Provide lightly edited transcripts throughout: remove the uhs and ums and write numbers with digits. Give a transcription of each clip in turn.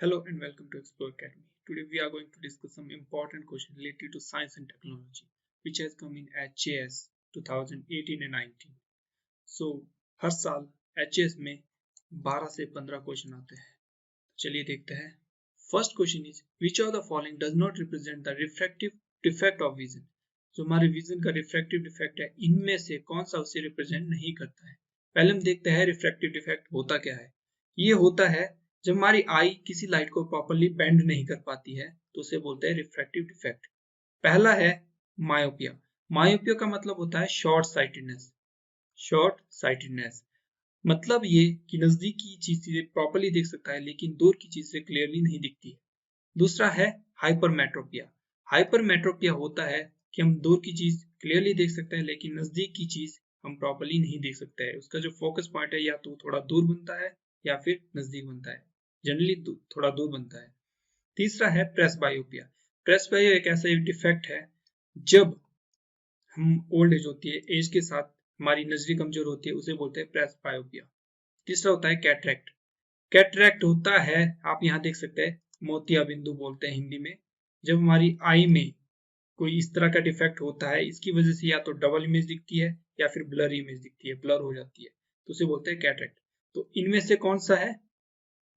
Hello and welcome to Explore Academy. Today we are going to discuss some important questions related to science and technology, which has come in HAS 2018 and 19. So हर साल HAS में 12 से 15 question आते हैं. चलिए देखते हैं. First question is which of the following does not represent the refractive defect of vision? जो हमारे विजन का रिफ्रैक्टिव डिफेक्ट है, इनमें से कौन सा उसे रिप्रेजेंट नहीं करता है. पहले हम देखते हैं रिफ्रैक्टिव डिफेक्ट होता क्या है. ये होता है जब हमारी आई किसी लाइट को प्रॉपरली बेंड नहीं कर पाती है तो उसे बोलते हैं रिफ्रैक्टिव डिफेक्ट. पहला है मायोपिया. मायोपिया का मतलब होता है शॉर्ट साइटेडनेस. शॉर्ट साइटेडनेस मतलब ये कि नजदीक की चीजें प्रॉपरली देख सकता है लेकिन दूर की चीजें क्लियरली नहीं दिखती है. दूसरा है हाइपरमेट्रोपिया. हाइपरमेट्रोपिया होता है कि हम दूर की चीज क्लियरली देख सकते हैं लेकिन नजदीक की चीज हम प्रॉपरली नहीं देख सकते हैं. उसका जो फोकस पॉइंट है या तो थोड़ा दूर बनता है या फिर नजदीक बनता है. जनरली थोड़ा दूर बनता है. तीसरा है प्रेसबायोपिया. प्रेसबायो एक ऐसा डिफेक्ट है जब हम ओल्ड एज होती है, एज के साथ हमारी नजरी कमजोर होती है, उसे बोलते हैं प्रेसबायोपिया. तीसरा होता है कैटरेक्ट. कैटरेक्ट होता है, आप यहाँ देख सकते हैं, मोतिया बिंदु बोलते हैं हिंदी में. जब हमारी आई में कोई इस तरह का डिफेक्ट होता है, इसकी वजह से या तो डबल इमेज दिखती है या फिर ब्लर इमेज दिखती है, ब्लर हो जाती है, तो उसे बोलते हैं कैटरेक्ट. तो इनमें से कौन सा है?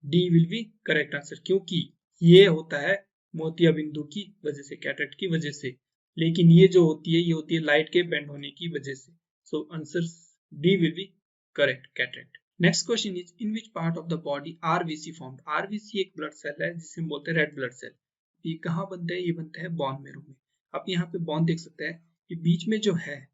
D will be correct answer, क्योंकि ये होता है मोतिया बिंदु की वजह से, कैटरेक्ट की वजह से. लेकिन ये जो होती है, ये होती है लाइट के बेंड होने की वजह से. So answer D will be correct, cataract. Next question is in which part of the body RBC formed. RBC एक ब्लड सेल है जिसे हम बोलते हैं रेड ब्लड सेल. ये कहाँ बनता है? ये बनता है बोन मैरो में. आप यहाँ पे बोन देख सकते हैं, ये बीच में जो है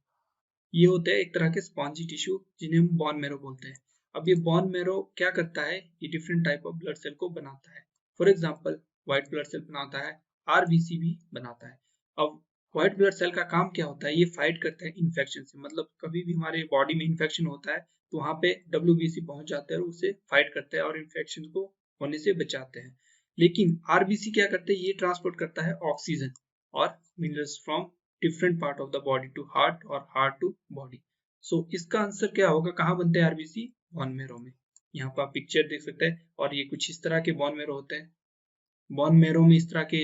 ये होता है एक तरह के स्पॉन्जी टिश्यू जिन्हें हम बोन मैरो बोलते हैं. अब ये बोन मैरो क्या करता है? ये different type of blood cell को बनाता है. For example white blood cell बनाता है, आरबीसी भी बनाता है. अब व्हाइट ब्लड सेल का काम क्या होता है? ये फाइट करता है इन्फेक्शन से. मतलब कभी भी हमारे बॉडी में इन्फेक्शन होता है तो वहां पे डब्ल्यूबीसी पहुंच जाते हैं और उसे फाइट करते हैं और इन्फेक्शन को होने से बचाते हैं. लेकिन आरबीसी क्या करते हैं? ये ट्रांसपोर्ट करता है ऑक्सीजन और minerals from different part of the body to heart और हार्ट टू बॉडी. सो इसका आंसर क्या होगा? कहाँ बनते हैं आरबीसी? बोन मैरो में. यहाँ पर आप पिक्चर देख सकते हैं और ये कुछ इस तरह के बोन मैरो होते हैं. बोन मैरो में इस तरह के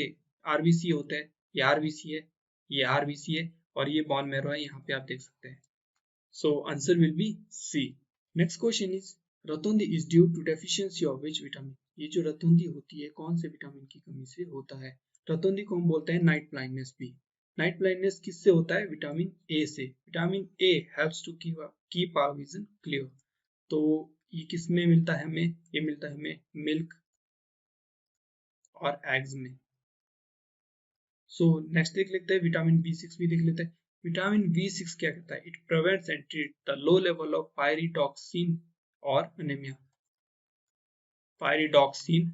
आरबीसी होते हैं. ये आरबीसी है, ये आरबीसी है और ये बोन मैरो है, यहाँ पे आप देख सकते हैं. So answer will be C. Next question is रतौंधी is due to deficiency of which vitamin. ये जो रतौंधी होती है कौन से विटामिन की कमी से होता है? रतौंधी को हम बोलते हैं नाइट ब्लाइंडनेस भी. नाइट ब्लाइंडनेस किससे होता है? विटामिन ए से. Vitamin A helps to keep our vision clear. तो ये किस में मिलता है हमें? ये मिलता है हमें मिल्क और एग्स में. सो नेक्स्ट देख लेते हैं, विटामिन B6 भी देख लेते हैं. विटामिन B6 क्या करता है? It prevents and treat the low level of pyridoxine और अनेमिया. पायरिडॉक्सिन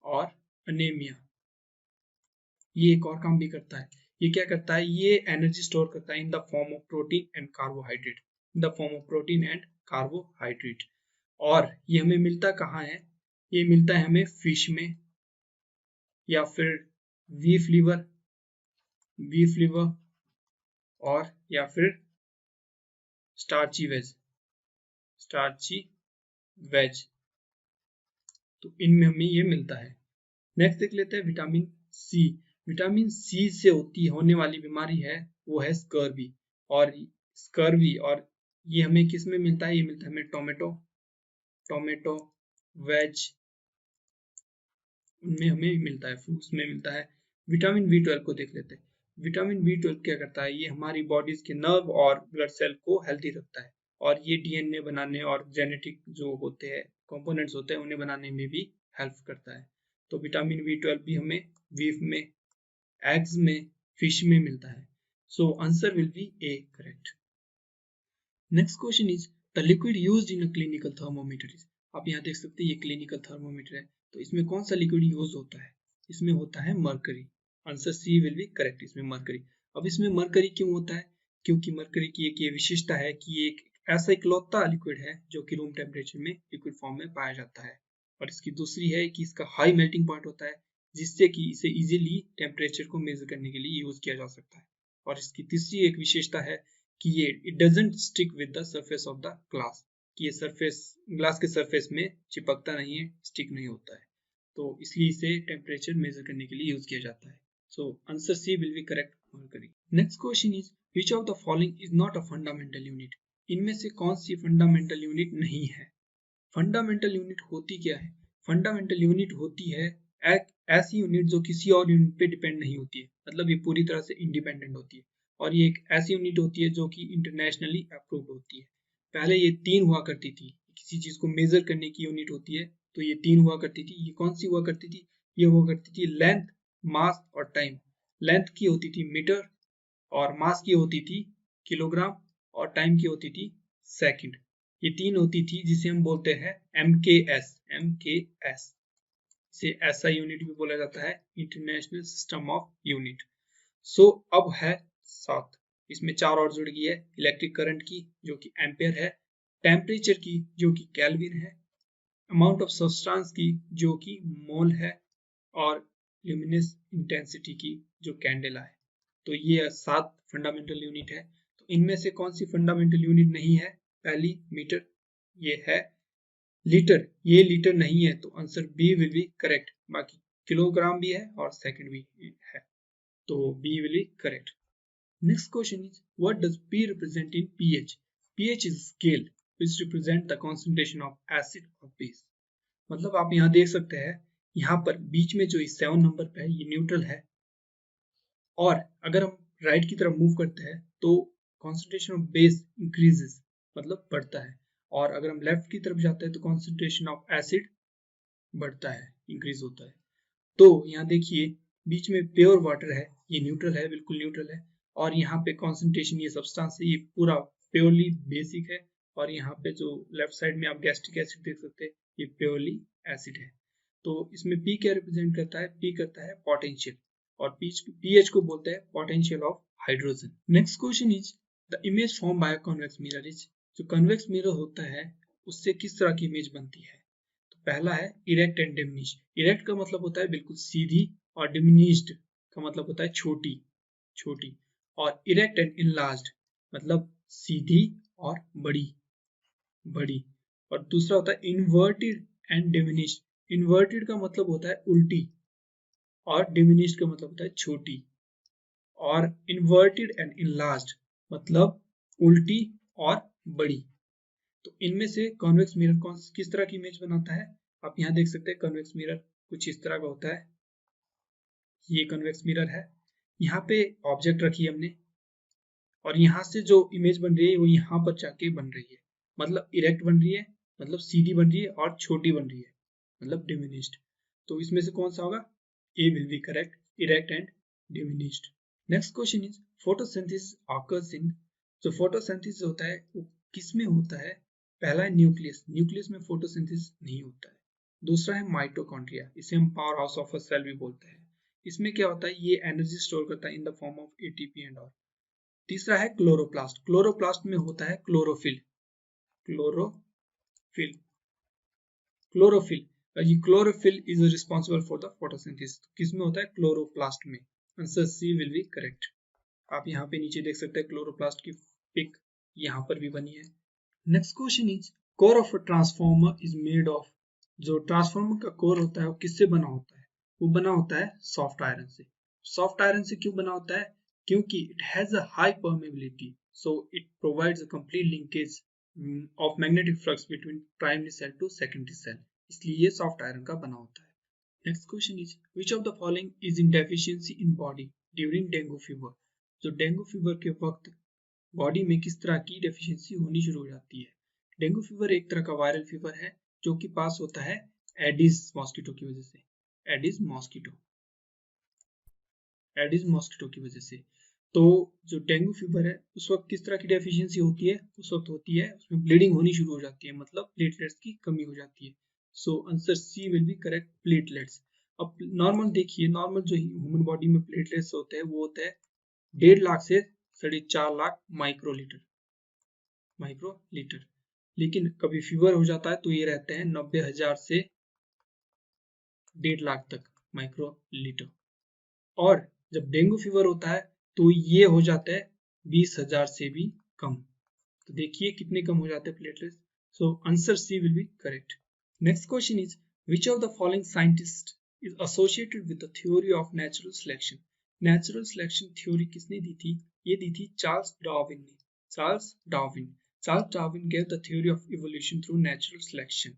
और अनेमिया. ये एक और काम भी करता है. ये क्या करता है? ये एनर्जी स्टोर करता है in the form of protein and carbohydrate. In the form of protein and carbohydrate. और ये हमें मिलता कहाँ है? ये मिलता है हमें फिश में या फिर बीफ लिवर और या फिर स्टार्ची वेज. तो इनमें हमें ये मिलता है. नेक्स्ट देख लेते हैं विटामिन सी. विटामिन सी से होने वाली बीमारी है वो है स्कर्वी. और ये हमें किस में मिलता है? ये मिलता है हमें टोमेटो वेज, उनमें हमें मिलता है, फ्रूट्स में मिलता है. विटामिन B12 को देख लेते हैं. विटामिन B12 क्या करता है? ये हमारी बॉडीज के नर्व और ब्लड सेल को हेल्थी रखता है और ये डीएनए बनाने और जेनेटिक जो होते हैं कंपोनेंट्स होते हैं उन्हें बनाने में भी हेल्प करता है. तो विटामिन B12 भी हमें बीफ में, एग्स में, फिश में मिलता है. So answer will B A correct. Next question is the liquid used in a clinical thermometer is. आप यहाँ देख सकते हैं ये क्लिनिकल थर्मोमीटर है, तो इसमें कौन सा लिक्विड यूज होता है? इसमें होता है mercury. Answer C will be correct, इसमें मरकरी. अब इसमें मरकरी क्यों होता है? क्योंकि मरकरी की एक ये विशेषता है कि ये एक ऐसा इकलौता लिक्विड है जो कि रूम टेम्परेचर में लिक्विड फॉर्म में पाया जाता है. और इसकी दूसरी है कि इसका हाई मेल्टिंग पॉइंट होता है जिससे कि इसे इजीली टेम्परेचर को मेजर करने के लिए यूज किया जा सकता है. और इसकी तीसरी एक विशेषता है कि ये it doesn't stick with the surface of the glass, कि ये सरफेस ग्लास के सरफेस में चिपकता नहीं है, स्टिक नहीं होता है. तो इसलिए इसे टेम्परेचर मेजर करने के लिए यूज किया जाता है। So answer C will be correct mercury. Next question is which of the following is not a fundamental unit. इनमें से कौन सी फंडामेंटल यूनिट नहीं है। फंडामेंटल यूनिट होती क्या है। फंडामेंटल यूनिट होती है एक ऐसी यूनिट जो किसी और यूनिट पे डिपेंड नहीं होती है, मतलब ये पूरी तरह से इंडिपेंडेंट होती है, और ये एक ऐसी यूनिट होती है जो कि इंटरनेशनली अप्रूव्ड होती है। पहले ये 3 हुआ करती थी, किसी चीज को मेजर करने की यूनिट होती है तो ये 3 हुआ करती थी। ये कौन सी हुआ करती थी, ये हुआ करती थी लेंथ, मास और टाइम। लेंथ की होती थी मीटर, और मास की होती थी किलोग्राम, और टाइम की होती थी सेकंड। ये 3 होती थी जिसे हम बोलते हैं MKS। MKS से ऐसा यूनिट भी बोला जाता है, इंटरनेशनल सिस्टम ऑफ यूनिट। सो अब है 7, इसमें 4 और जुड़ गई है। इलेक्ट्रिक करंट की जो कि एम्पेयर है, टेम्परेचर की जो कि केल्विन है, अमाउंट ऑफ सब्सटेंस की जो कि मोल है, और ल्यूमिनस इंटेंसिटी की जो कैंडेला है। तो ये 7 फंडामेंटल यूनिट है। तो इनमें से कौन सी फंडामेंटल यूनिट नहीं है। पहली मीटर, ये है लीटर, ये लीटर नहीं है, तो answer B will be correct. बाकी किलोग्राम भी है और सेकंड भी है, तो B will be correct. Next question is what does P represent in pH. PH is scale which represent the concentration of acid और बेस। मतलब आप यहाँ देख सकते हैं, यहाँ पर बीच में जो 7 नंबर पे है ये न्यूट्रल है, और अगर हम राइट की तरफ मूव करते हैं तो कंसंट्रेशन ऑफ बेस इंक्रीजेस, मतलब बढ़ता है, और अगर हम लेफ्ट की तरफ जाते हैं तो कंसंट्रेशन ऑफ एसिड बढ़ता है, इंक्रीज होता है। तो यहाँ देखिए बीच में प्योर वाटर है, ये न्यूट्रल है, बिल्कुल न्यूट्रल है, और यहाँ पे कॉन्सेंट्रेशन, ये सब्सटेंस है, ये पूरा प्योरली बेसिक है, और यहाँ पे जो लेफ्ट साइड में आप गैस्ट्रिक एसिड देख सकते हैं, ये प्योरली एसिड है। तो इसमें पी क्या रिप्रेजेंट करता है, पी करता है पोटेंशियल, और पीएच को बोलते हैं potential of hydrogen. Next question is the image form by convex mirror is. जो कन्वेक्स मिरर होता है उससे किस तरह की इमेज बनती है। तो पहला है इरेक्ट एंड डिमिनिश्ड। इरेक्ट का मतलब होता है बिल्कुल सीधी, और डिमिनिश्ड का मतलब होता है छोटी छोटी, और इरेक्ट एंड इनलार्ज्ड मतलब सीधी और बड़ी बड़ी। और दूसरा होता है इन्वर्टेड एंड डिमिनिश्ड। इन्वर्टेड का मतलब होता है उल्टी, और डिमिनिश्ड का मतलब होता है छोटी। और इन्वर्टेड एंड इनलार्ज्ड मतलब उल्टी और बड़ी। तो इनमें से कॉन्वेक्स मिरर कौन किस तरह की इमेज बनाता है, आप यहाँ देख सकते हैं कॉन्वेक्स मिरर कुछ इस तरह का होता है। ये कॉन्वेक्स मिरर है, यहाँ पे ऑब्जेक्ट रखी है हमने, और यहाँ से जो इमेज बन रही है वो यहाँ पर जाके बन रही है, मतलब इरेक्ट बन रही है, मतलब सीधी बन रही है, और छोटी बन रही है, मतलब डिमिनिश्ड। तो इसमें से कौन सा होगा, A will be correct, erect and diminished. Next question is photosynthesis occurs in. जो फोटोसिंथेसिस होता है वो किस में होता है। पहला है न्यूक्लियस, न्यूक्लियस में फोटोसिंथेसिस नहीं होता है। दूसरा है माइटोकॉन्ड्रिया, इसे हम power house of a cell भी बोलते हैं। इसमें क्या होता है, ये एनर्जी स्टोर करता है in the form of ATP and all. तीसरा है क्लोरोप्लास्ट, क्लोरोप्लास्ट में होता है क्लोरोफिल, क्लोरोफिल क्लोरोफिल ये chlorophyll is responsible for the photosynthesis. किसमें होता है, क्लोरोप्लास्ट में। Answer C will be correct. आप यहाँ पे नीचे देख सकते हैं क्लोरोप्लास्ट की पिक यहाँ पर भी बनी है। Next question is core of a transformer is made of. जो ट्रांसफार्मर का कोर होता है वो किससे बना होता है, वो बना होता है सॉफ्ट आयरन से। सॉफ्ट आयरन से क्यों बना होता है, क्योंकि it has a high permeability, so it provides a complete linkage of magnetic flux between primary cell to secondary cell, इसलिए ये सॉफ्ट आयरन का बना होता है। Next question is which of the following is in deficiency in body during dengue fever. जो dengue fever के वक्त body में किस तरह की डेफिशिएंसी होनी शुरू हो जाती है। डेंगू फीवर एक तरह का वायरल फीवर है जो कि पास होता है एडिस मॉस्किटो की वजह से, एडिस मॉस्किटो, एडिस मॉस्किटो की वजह से। तो जो डेंगू फीवर है उस वक्त किस तरह की डेफिशिएंसी होती है, उस वक्त होती है उसमें ब्लीडिंग होनी शुरू हो जाती है, मतलब प्लेटलेट्स की कमी हो जाती है। So answer C will be correct, platelets. अब नॉर्मल देखिए, नॉर्मल जो ह्यूमन बॉडी में प्लेटलेट्स होते हैं वो होता है 1.5 लाख से 4.5 लाख माइक्रोलीटर। लेकिन कभी फीवर हो जाता है तो ये रहते हैं 90,000 से 1.5 लाख तक माइक्रोलीटर। और जब डेंगू फीवर होता है तो ये हो जाता है 20,000 से भी कम। तो देखिए कितने कम हो जाते हैं platelets. So answer C will be correct. Next question is Which of the following scientists is associated with the theory of natural selection? Natural selection theory किसने दी थी? ये दी थी चार्ल्स डार्विन ने. Charles Darwin gave the theory of evolution through natural selection.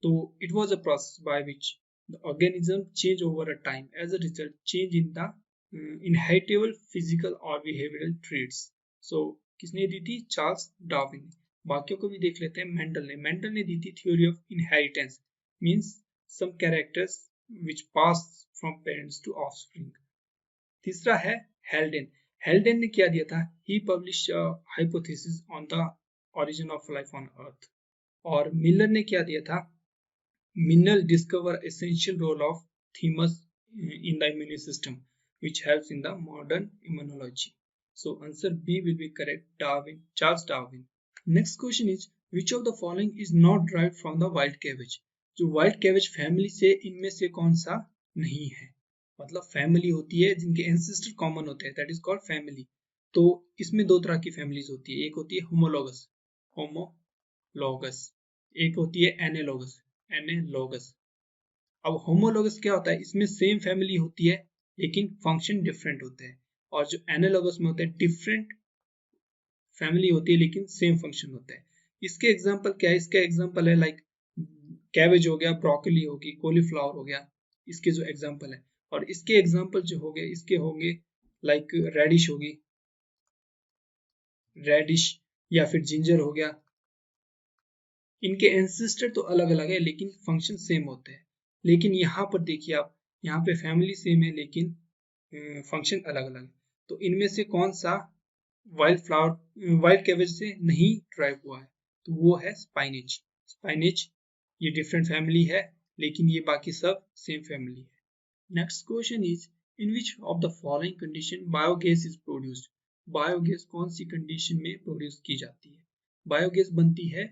So it was a process by which the organism change over a time, as a result change in the inheritable physical or behavioral traits. So किसने दी थी? Charles Darwin ने. बाकियों को भी देख लेते हैं. Mendel ने दी थी theory of inheritance, means some characters which pass from parents to offspring. तीसरा है हेल्डेन ने क्या दिया था? He publish hypothesis on the origin of life on earth. और मिलर ने क्या दिया था? Mineral discover essential role of thymus in the immune system which helps in the modern immunology. So answer B will be correct. Charles Darwin. Next question is, which of the following is not derived from the wild cabbage? जो wild cabbage family से इनमें से कौन सा नहीं है? मतलब family होती है जिनके एंसेस्टर कॉमन होते हैं, दैट इज कॉल्ड फैमिली. तो इसमें दो तरह की फैमिलीज होती है. एक होती है होमोलॉगस, एक होती है एनालॉगस. अब होमोलॉगस क्या होता है? इसमें सेम फैमिली होती है लेकिन फंक्शन डिफरेंट होते हैं. और जो एनालॉगस में होते हैं, डिफरेंट फैमिली होती है लेकिन सेम फंक्शन होता है. इसके एग्जांपल क्या है? इसका एग्जांपल है लाइक कैबेज हो गया, ब्रोकली होगी, कॉलीफ्लावर हो गया, इसके जो एग्जांपल है. और इसके एग्जांपल जो हो गए, इसके होंगे लाइक रेडिश होगी, रेडिश या फिर जिंजर हो गया. इनके एंसेस्टर तो अलग अलग है लेकिन फंक्शन सेम होते हैं. लेकिन यहाँ पर देखिए आप, यहाँ पे फैमिली सेम है लेकिन फंक्शन अलग अलग है. तो इनमें से कौन सा वाइल्ड कैबेज से नहीं ड्राइव हुआ है? तो वो है स्पाइनेच. ये डिफरेंट फैमिली है लेकिन ये बाकी सब सेम फैमिली है. Next question is, in which of the following condition biogas is produced? Biogas कौन सी कंडीशन में प्रोड्यूस की जाती है? बायोगैस बनती है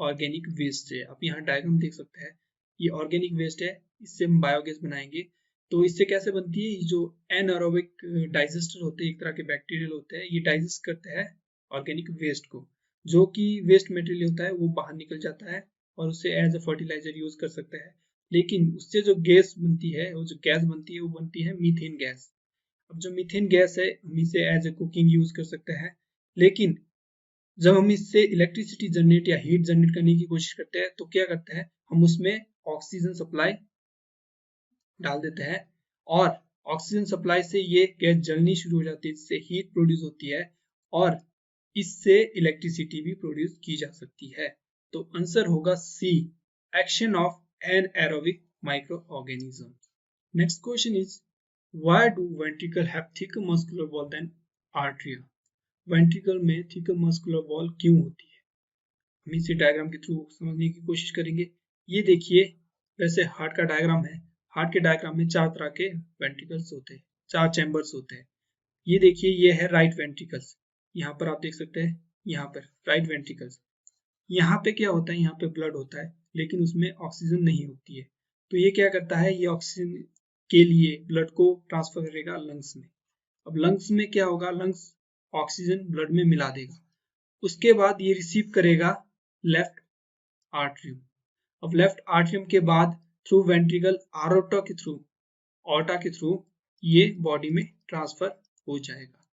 ऑर्गेनिक वेस्ट से. आप यहाँ डायग्राम देख सकते हैं, ये ऑर्गेनिक वेस्ट है, इससे हम बायोगैस बनाएंगे. तो इससे कैसे बनती है? जो एनारोबिक डाइजेस्टर होते हैं, एक तरह के बैक्टीरियल होते हैं, ये डाइजेस्ट करते हैं ऑर्गेनिक वेस्ट को. जो कि वेस्ट मटेरियल होता है वो बाहर निकल जाता है और उसे एज ए फर्टिलाइजर यूज कर सकते हैं. लेकिन उससे जो गैस बनती है, वो जो गैस बनती है वो बनती है मीथेन गैस. अब जो मीथेन गैस है, हम इसे एज ए कुकिंग यूज कर सकते हैं. लेकिन जब हम इससे इलेक्ट्रिसिटी जनरेट या हीट जनरेट करने की कोशिश करते हैं तो क्या करते हैं? हम उसमें ऑक्सीजन सप्लाई डाल देते हैं और ऑक्सीजन सप्लाई से ये गैस जलनी शुरू हो जाती है, जिससे हीट प्रोड्यूस होती है और इससे इलेक्ट्रिसिटी भी प्रोड्यूस की जा सकती है. तो आंसर होगा C, action of anaerobic microorganisms. Next question is, why do ventricle have thicker muscular wall than arteria? Ventricle में थिकर मस्कुलर वॉल क्यों होती है? हम इसे डायग्राम के थ्रू समझने की कोशिश करेंगे. ये देखिए, वैसे हार्ट का डायग्राम है. हार्ट के डायग्राम में चार तरह के वेंट्रिकल्स होते हैं, चार चैम्बर्स होते हैं. ये देखिए, ये है राइट वेंट्रिकल्स. यहाँ पर आप देख सकते हैं, यहाँ पर राइट वेंट्रिकल्स. यहाँ पे क्या होता है? यहाँ पे ब्लड होता है लेकिन उसमें ऑक्सीजन नहीं होती है. तो ये क्या करता है? ये ऑक्सीजन के लिए ब्लड को ट्रांसफर करेगा लंग्स में. अब लंग्स में क्या होगा? लंग्स ऑक्सीजन ब्लड में मिला देगा. उसके बाद ये रिसीव करेगा लेफ्ट आर्टरियम. अब लेफ्ट आर्टरियम के बाद थ्रू वेंट्रिकल ऑर्टा के थ्रू ये बॉडी में ट्रांसफर हो जाएगा.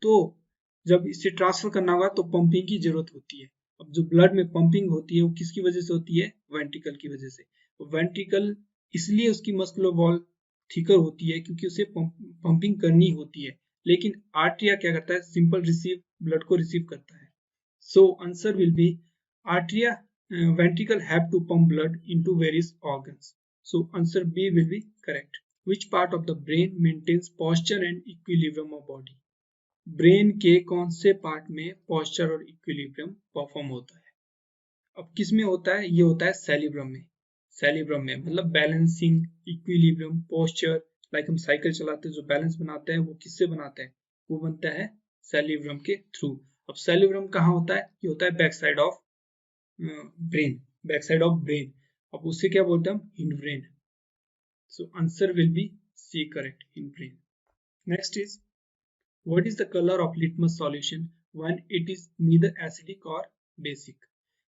तो जब इसे ट्रांसफर करना होगा तो पंपिंग की जरूरत होती है. अब जो ब्लड में पंपिंग होती है वो किसकी वजह से होती है? वेंट्रिकल की वजह से. वेंट्रिकल इसलिए उसकी मस्कुलर वॉल थिकर होती है क्योंकि उसे पंपिंग करनी होती है. लेकिन आर्टरिया क्या करता है? सिंपल ब्लड को रिसीव करता है. So answer will be arteria. ventricle have to pump blood into various organs. So answer B will be correct. Which part of the brain maintains posture and equilibrium of body? Brain के कौन से part में posture और equilibrium perform होता है? अब किस में होता है? ये होता है सेलिब्रम में मतलब बैलेंसिंग, इक्विलिब्रियम, पोस्चर. लाइक हम साइकिल चलाते हैं, जो बैलेंस बनाते हैं वो किससे बनाते हैं? वो बनता है सेलिब्रम के थ्रू. अब सेलिब्रम कहाँ होता है? ये होता है बैक साइड ऑफ ब्रेन. अब उसे क्या बोलते हैं हम? Hind brain. So answer will be C correct, hind brain. Next is, what is the color of litmus solution when it is neither acidic or basic?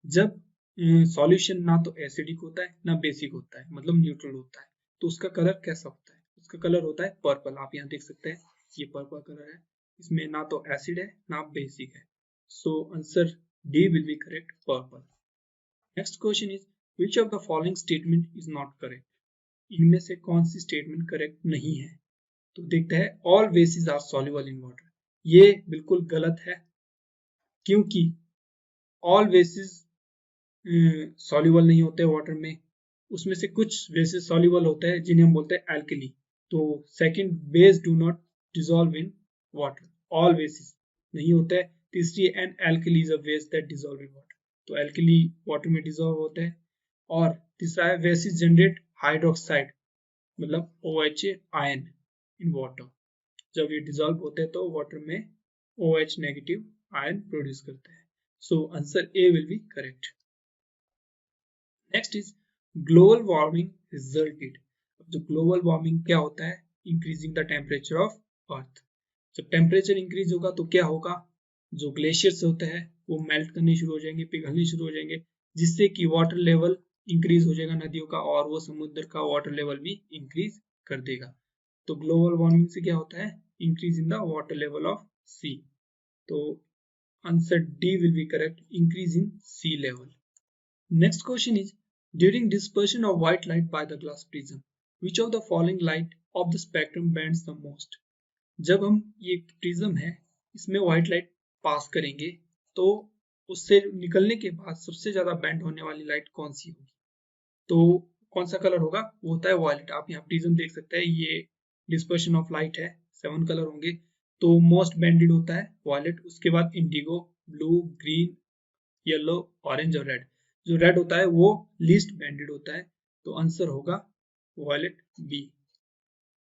जब सॉल्यूशन ना तो acidic होता है ना बेसिक होता है, मतलब न्यूट्रल होता है। तो उसका कलर कैसा होता है? उसका कलर होता है पर्पल। आप यहाँ देख सकते हैं ये पर्पल कलर है, इसमें ना तो एसिड है ना बेसिक है। So answer D will be correct, purple. Next question is which of the following statement is not correct? इनमें से कौन सी स्टेटमेंट करेक्ट नहीं है? तो देखते हैं all bases are soluble in water. ये बिल्कुल गलत है, क्योंकि ऑल बेसिस सॉल्युबल नहीं होते वाटर में। उसमें से कुछ बेसिस सॉल्युबल होते हैं जिन्हें हम बोलते हैं एल्कली। तो second, base do not dissolve in water, all bases नहीं होता है। तीसरी, an alkali is a base that dissolve in water, तो एल्कली वाटर में डिसॉल्व होते हैं। और तीसरा है बेसिस जनरेट हाइड्रोक्साइड, मतलब OH आयन इन वाटर। जब ये डिसॉल्व होते हैं तो वाटर में OH नेगेटिव आयन प्रोड्यूस करते हैं। So answer A will be correct. Next is global warming resulted. अब जो ग्लोबल वार्मिंग क्या होता है? Increasing the temperature of earth. जब टेम्परेचर इंक्रीज होगा तो क्या होगा? जो ग्लेशियर्स होते हैं वो मेल्ट करने शुरू हो जाएंगे, पिघलने शुरू हो जाएंगे, जिससे कि वाटर लेवल इंक्रीज हो जाएगा नदियों का, और वो समुद्र का वाटर लेवल भी इंक्रीज कर देगा। तो ग्लोबल वार्मिंग से क्या होता है? Increase in the water level of sea. तो answer D will be correct, increase in sea level. Next question is, during dispersion of white light by the glass prism, which of the following light of the spectrum bends the most? जब हम ये prism है इसमें white light pass करेंगे तो उससे निकलने के बाद सबसे ज्यादा बेंड होने वाली लाइट कौन सी होगी? तो कौन सा कलर होगा? वो होता है वायलेट। आप यहाँ प्रिज्म देख सकते हैं, ये डिस्पर्शन ऑफ लाइट है, 7 कलर होंगे, तो मोस्ट बेंडेड होता है वायलेट। उसके बाद Indigo, blue, green, yellow, orange और रेड। जो रेड होता है वो लीस्ट बेंडेड होता है, तो आंसर होगा violet B.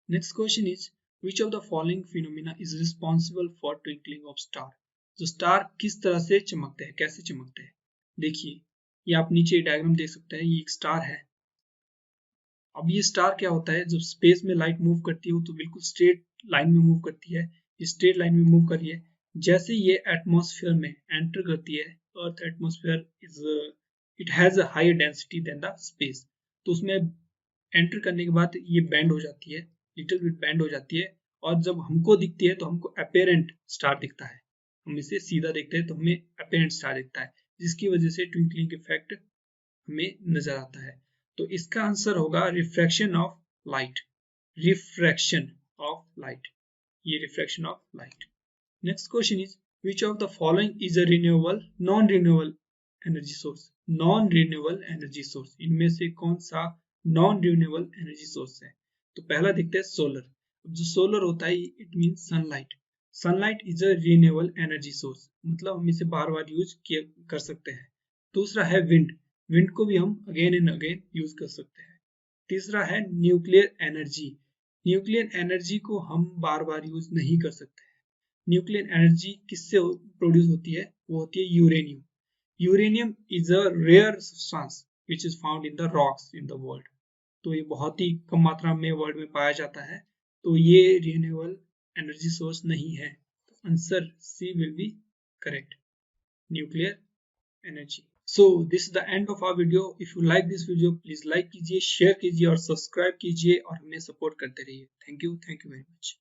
Next question is which of the following phenomena is responsible for twinkling of star? जो स्टार किस तरह से चमकते हैं, कैसे चमकते हैं? देखिए, ये आप नीचे डायग्राम देख सकते हैं, ये एक स्टार है। अब ये स्टार क्या होता है? जब स्पेस में लाइट मूव करती है तो बिल्कुल स्ट्रेट लाइन में मूव करती है। ये स्ट्रेट लाइन में मूव कर रही है। जैसे ये एटमॉस्फेयर में एंटर करती है, earth atmosphere is it has a higher density than the space, तो उसमें एंटर करने के बाद ये बैंड हो जाती है, लिटिल बिट बैंड हो जाती है, और जब हमको दिखती है तो हमको अपेरेंट स्टार दिखता है। हम इसे सीधा देखते हैं तो हमें अपेरेंट स्टार दिखता है, जिसकी वजह से ट्विंकलिंग इफेक्ट हमें नजर आता है। तो इसका आंसर होगा refraction of light. Refraction of light, ये refraction of light. Next question is which of the following is a renewable non renewable energy source? Non renewable energy source, इनमें से कौन सा नॉन रिन्यूएबल एनर्जी सोर्स है? तो पहला देखते हैं सोलर। अब जो सोलर होता है it mean sunlight. Sunlight is a renewable energy source, मतलब हम इसे बार बार यूज कर सकते हैं। दूसरा है विंड, विंड को भी हम अगेन एंड अगेन यूज कर सकते हैं। तीसरा है न्यूक्लियर एनर्जी, न्यूक्लियर एनर्जी को हम बार बार यूज नहीं कर सकते हैं। न्यूक्लियर एनर्जी किससे प्रोड्यूस होती है? वो होती है uranium. Uranium is a rare substance which is found in the rocks in the world, तो ये बहुत ही कम मात्रा में वर्ल्ड में पाया जाता है, तो ये रिन्यूएबल एनर्जी सोर्स नहीं है। Answer C will be correct, nuclear energy. So this is the end of our video. If you like this video, please like कीजिए, शेयर कीजिए और सब्सक्राइब कीजिए और हमें सपोर्ट करते रहिए। Thank you very much.